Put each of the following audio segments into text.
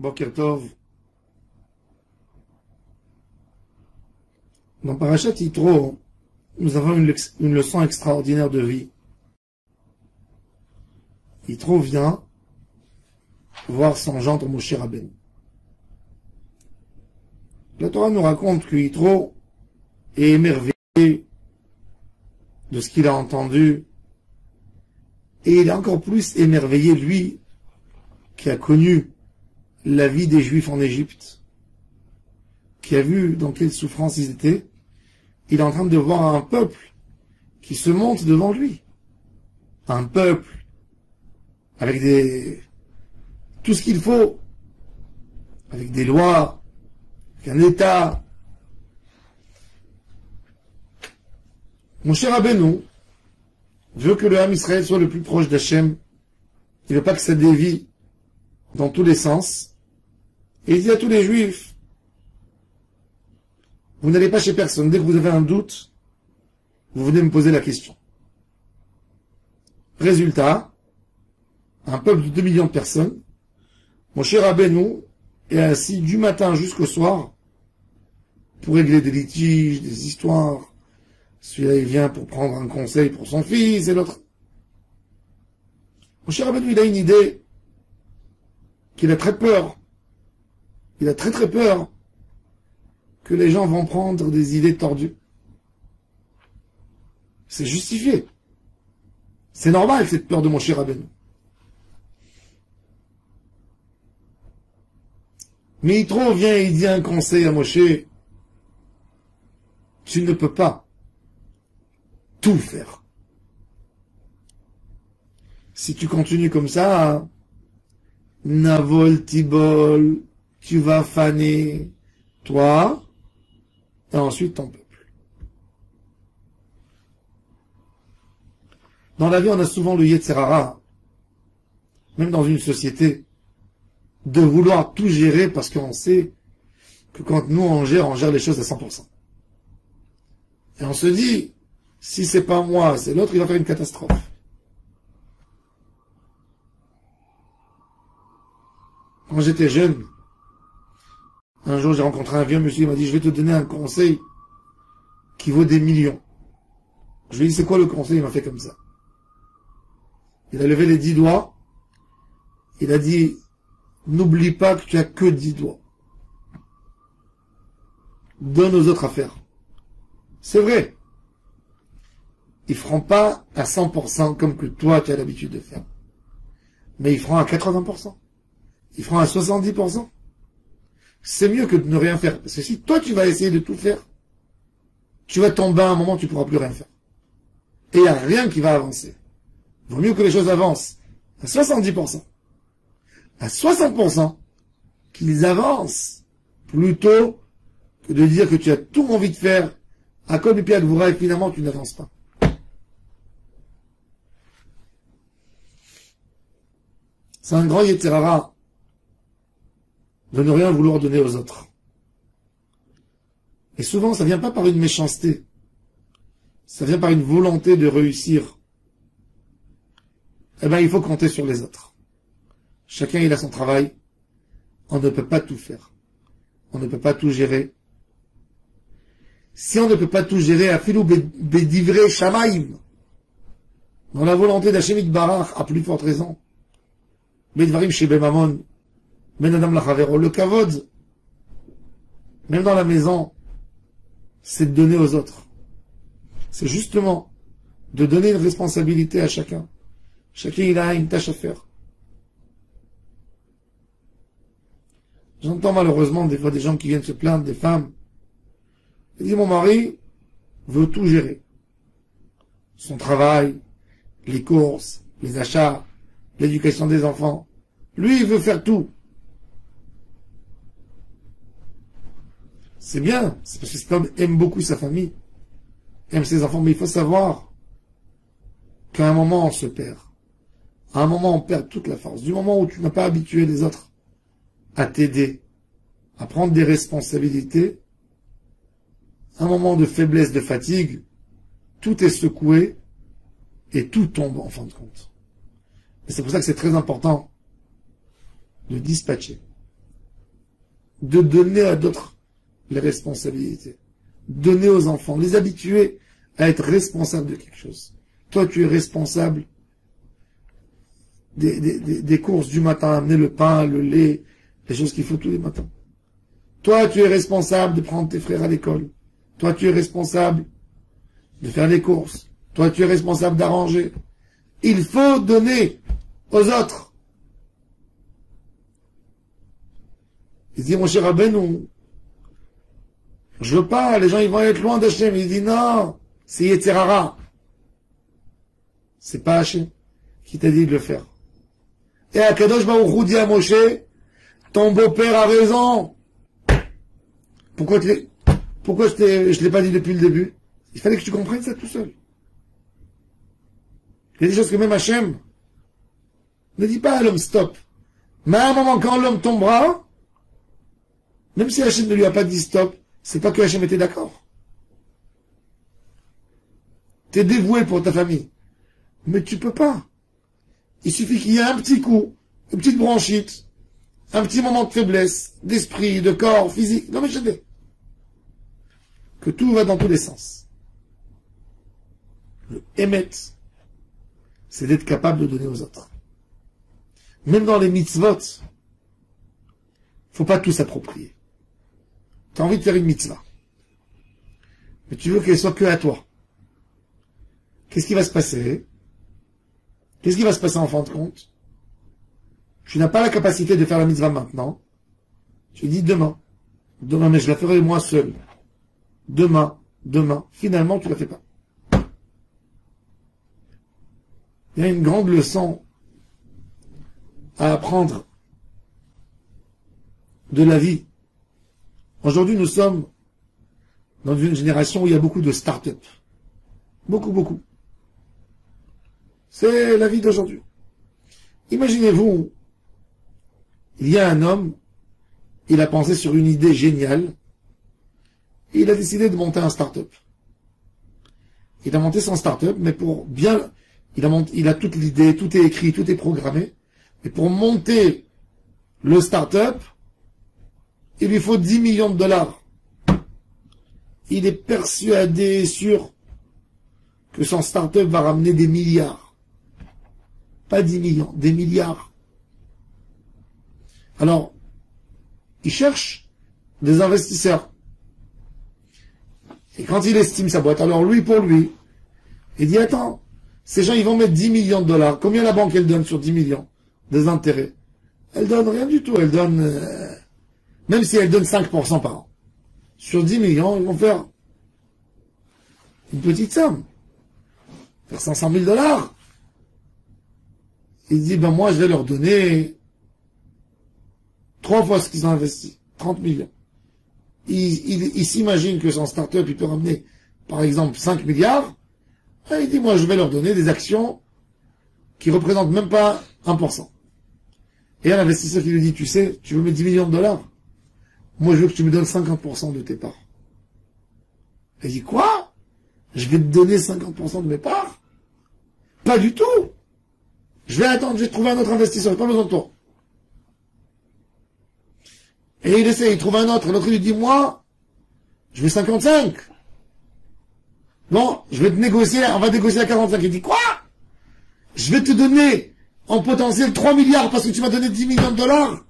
Boker Tov. Dans Parashat Yitro, nous avons une leçon extraordinaire de vie. Yitro vient voir son gendre Moshe Rabbeinu. La Torah nous raconte que Yitro est émerveillé de ce qu'il a entendu, et il est encore plus émerveillé, lui, qui a connu la vie des Juifs en Égypte, qui a vu dans quelle souffrance ils étaient. Il est en train de voir un peuple qui se monte devant lui. Un peuple avec tout ce qu'il faut, avec des lois, avec un État. Mon cher Rabbeinu veut que le Ham Israël soit le plus proche d'Hachem. Il ne veut pas que ça dévie dans tous les sens. Et il dit à tous les Juifs, vous n'allez pas chez personne. Dès que vous avez un doute, vous venez me poser la question. Résultat, un peuple de 2 millions de personnes, mon cher Rabbeinu est assis du matin jusqu'au soir pour régler des litiges, des histoires. Celui-là, il vient pour prendre un conseil pour son fils et l'autre. Mon cher Rabbeinu, il a une idée qu'il a très peur. Il a très très peur que les gens vont prendre des idées tordues. C'est justifié. C'est normal cette peur de mon cher Rabbeinu. Mais Yitro vient et il dit un conseil à Moshe. Tu ne peux pas tout faire. Si tu continues comme ça, Navol Tibol, tu vas faner toi et ensuite ton peuple. Dans la vie, on a souvent le Yetzer Hara, même dans une société, de vouloir tout gérer parce qu'on sait que quand nous on gère les choses à 100%. Et on se dit, si c'est pas moi, c'est l'autre, il va faire une catastrophe. Quand j'étais jeune, un jour j'ai rencontré un vieux monsieur, il m'a dit, je vais te donner un conseil qui vaut des millions. Je lui ai dit, c'est quoi le conseil? Il m'a fait comme ça. Il a levé les 10 doigts, il a dit, n'oublie pas que tu as que 10 doigts. Donne aux autres à faire. C'est vrai. Ils feront pas à 100% comme que toi tu as l'habitude de faire. Mais ils feront à 80%. Ils feront à 70%. C'est mieux que de ne rien faire. Parce que si toi tu vas essayer de tout faire, tu vas tomber à un moment où tu ne pourras plus rien faire. Et il n'y a rien qui va avancer. Il vaut mieux que les choses avancent à 70%. À 60%, qu'ils avancent, plutôt que de dire que tu as tout envie de faire, à cause du pied à Gvoura, et finalement tu n'avances pas. C'est un grand Yetzer Hara de ne rien vouloir donner aux autres. Et souvent, ça vient pas par une méchanceté. Ça vient par une volonté de réussir. Eh bien, il faut compter sur les autres. Chacun, il a son travail. On ne peut pas tout faire. On ne peut pas tout gérer. Si on ne peut pas tout gérer, afilou bedivre shamaim, dans la volonté d'Hashem Yitbarach, à plus forte raison, bedvarim shebemamon, ben adam lachavero, le kavod, même dans la maison, c'est de donner aux autres. C'est justement de donner une responsabilité à chacun. Chacun, il a une tâche à faire. J'entends malheureusement des fois des gens qui viennent se plaindre, des femmes. Ils disent, mon mari veut tout gérer. Son travail, les courses, les achats, l'éducation des enfants. Lui, il veut faire tout. C'est bien, c'est parce que cet homme aime beaucoup sa famille, aime ses enfants, mais il faut savoir qu'à un moment, on se perd. À un moment, on perd toute la force. Du moment où tu n'as pas habitué les autres à t'aider, à prendre des responsabilités, un moment de faiblesse, de fatigue, tout est secoué et tout tombe en fin de compte. Et c'est pour ça que c'est très important de dispatcher. de donner à d'autres les responsabilités. Donner aux enfants, les habituer à être responsables de quelque chose. Toi, tu es responsable des courses du matin, amener le pain, le lait, les choses qu'il faut tous les matins. Toi, tu es responsable de prendre tes frères à l'école. Toi, tu es responsable de faire les courses. Toi, tu es responsable d'arranger. Il faut donner aux autres. Il dit, mon cher Rabbeinu, je veux pas, les gens ils vont être loin d'Hachem. Il dit, non, c'est Yetzirara. C'est pas Hachem qui t'a dit de le faire. Et Akadosh Baruch Hu dit à Moshe, ton beau-père a raison. Pourquoi je l'ai pas dit depuis le début? Il fallait que tu comprennes ça tout seul. Il y a des choses que même Hachem ne dit pas à l'homme stop. Mais à un moment, quand l'homme tombera, même si Hachem ne lui a pas dit stop, c'est pas que Hachem était d'accord. T'es dévoué pour ta famille. Mais tu peux pas. Il suffit qu'il y ait un petit coup, une petite bronchite, un petit moment de faiblesse, d'esprit, de corps, physique. Non mais je sais que tout va dans tous les sens. Le émet, c'est d'être capable de donner aux autres. Même dans les mitzvot, faut pas tout s'approprier. Tu as envie de faire une mitzvah, mais tu veux qu'elle soit que à toi. Qu'est-ce qui va se passer? Qu'est-ce qui va se passer en fin de compte? Tu n'as pas la capacité de faire la mitzvah maintenant. Tu dis demain. Demain, mais je la ferai moi seul. Demain. Finalement, tu la fais pas. Il y a une grande leçon à apprendre de la vie. Aujourd'hui, nous sommes dans une génération où il y a beaucoup de start-up. Beaucoup. C'est la vie d'aujourd'hui. Imaginez-vous, il y a un homme, il a pensé sur une idée géniale, et il a décidé de monter un start-up. Il a monté son start-up, mais pour bien, il a toute l'idée, tout est écrit, tout est programmé, et pour monter le start-up, il lui faut 10 millions de dollars. Il est persuadé, sûr, que son start-up va ramener des milliards. Pas 10 millions, des milliards. Alors, il cherche des investisseurs. Et quand il estime sa boîte, alors lui, pour lui, il dit, attends, ces gens, ils vont mettre 10 millions de dollars. Combien la banque, elle donne sur 10 millions? Des intérêts. Elle donne rien du tout. Elle donne, même si elle donne 5% par an. Sur 10 millions, ils vont faire une petite somme. Faire 500 000 dollars. Il dit, ben moi, je vais leur donner 3 fois ce qu'ils ont investi. 30 millions. Il s'imagine que son start-up, il peut ramener, par exemple, 5 milliards. Et il dit, moi, je vais leur donner des actions qui représentent même pas 1%. Et un investisseur qui lui dit, tu sais, tu veux mettre 10 millions de dollars? Moi, je veux que tu me donnes 50% de tes parts. Il dit, quoi? Je vais te donner 50% de mes parts? Pas du tout! Je vais attendre, je vais trouver un autre investisseur, j'ai pas besoin de toi. Et il essaie, il trouve un autre, l'autre lui dit, moi, je veux 55. Bon, je vais te négocier, on va négocier à 45. Il dit, quoi? Je vais te donner, en potentiel, 3 milliards parce que tu m'as donné 10 millions de dollars.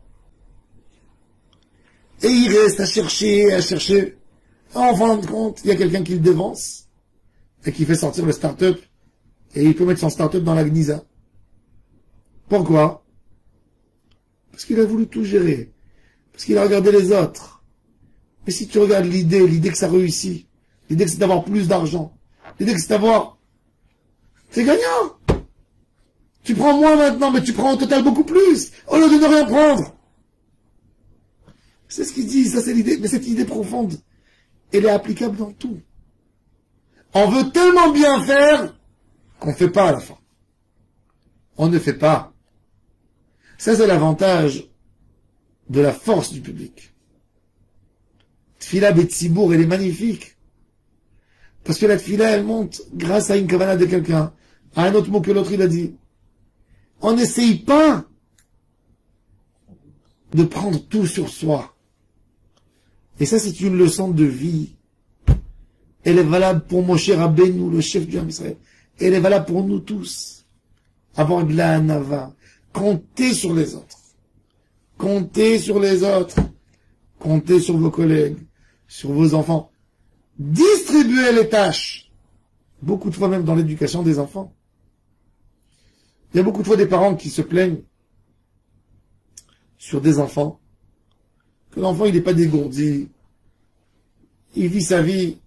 Et il reste à chercher. En fin de compte, il y a quelqu'un qui le devance, et qui fait sortir le start-up, et il peut mettre son start-up dans la Gnisa. Pourquoi? Parce qu'il a voulu tout gérer. Parce qu'il a regardé les autres. Mais si tu regardes l'idée que ça réussit, l'idée que c'est d'avoir plus d'argent, l'idée que c'est d'avoir... C'est gagnant. Tu prends moins maintenant, mais tu prends au total beaucoup plus, au lieu de ne rien prendre. C'est ce qu'il dit, ça c'est l'idée, mais cette idée profonde, elle est applicable dans tout. On veut tellement bien faire qu'on ne fait pas à la fin. On ne fait pas. Ça, c'est l'avantage de la force du public. Tfila Betsibour, elle est magnifique. Parce que la tfila, elle monte grâce à une kavana de quelqu'un, à un autre mot que l'autre il a dit. On n'essaye pas de prendre tout sur soi. Et ça, c'est une leçon de vie. Elle est valable pour Moshe Rabbeinu, le chef du Ham Israël. Elle est valable pour nous tous. Avoir de la hanava. Comptez sur les autres. Comptez sur les autres. Comptez sur vos collègues, sur vos enfants. Distribuez les tâches. Beaucoup de fois même dans l'éducation des enfants. Il y a beaucoup de fois des parents qui se plaignent sur des enfants, que l'enfant il n'est pas dégourdi, il vit sa vie.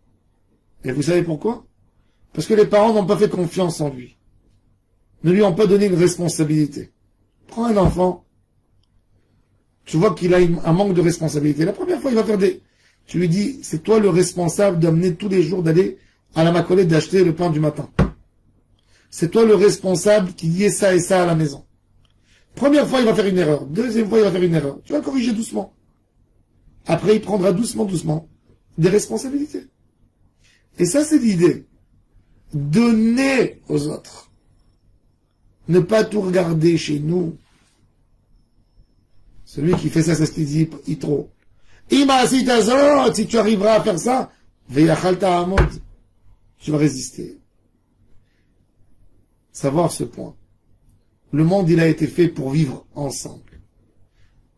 Et vous savez pourquoi? Parce que les parents n'ont pas fait confiance en lui, ne lui ont pas donné une responsabilité. Prends un enfant, tu vois qu'il a un manque de responsabilité. La première fois, il va faire tu lui dis, c'est toi le responsable d'amener tous les jours d'aller à la Macolette d'acheter le pain du matin. C'est toi le responsable qui y ait ça et ça à la maison. Première fois, il va faire une erreur. Deuxième fois, il va faire une erreur. Tu vas corriger doucement. Après, il prendra doucement des responsabilités. Et ça, c'est l'idée. Donner aux autres. Ne pas tout regarder chez nous. Celui qui fait ça, c'est ce qu'il dit, Yitro. Si tu arriveras à faire ça, tu vas résister. Savoir ce point. Le monde, il a été fait pour vivre ensemble.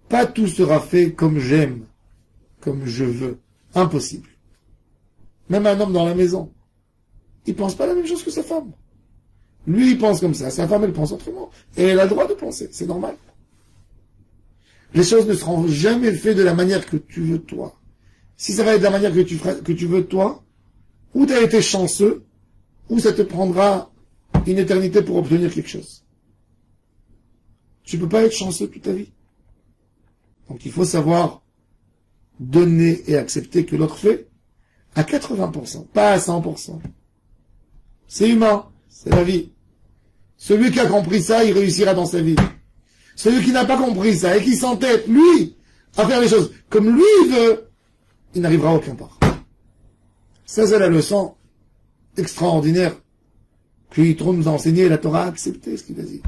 Pas tout sera fait comme j'aime, comme je veux. Impossible. Même un homme dans la maison, il pense pas la même chose que sa femme. Lui, il pense comme ça. Sa femme, elle pense autrement. Et elle a le droit de penser. C'est normal. Les choses ne seront jamais faites de la manière que tu veux toi. Si ça va être de la manière que tu veux toi, ou tu as été chanceux, ou ça te prendra une éternité pour obtenir quelque chose. Tu peux pas être chanceux toute ta vie. Donc il faut savoir donner et accepter que l'autre fait à 80%, pas à 100%. C'est humain, c'est la vie. Celui qui a compris ça, il réussira dans sa vie. Celui qui n'a pas compris ça et qui s'entête, lui, à faire les choses comme lui il veut, il n'arrivera à aucun part. Ça, c'est la leçon extraordinaire que Yitro nous a enseigné, la Torah a accepté ce qu'il a dit.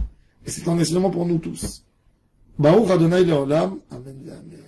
Et c'est un enseignement pour nous tous. Baruch Adonai Leolam. Amen. Amen.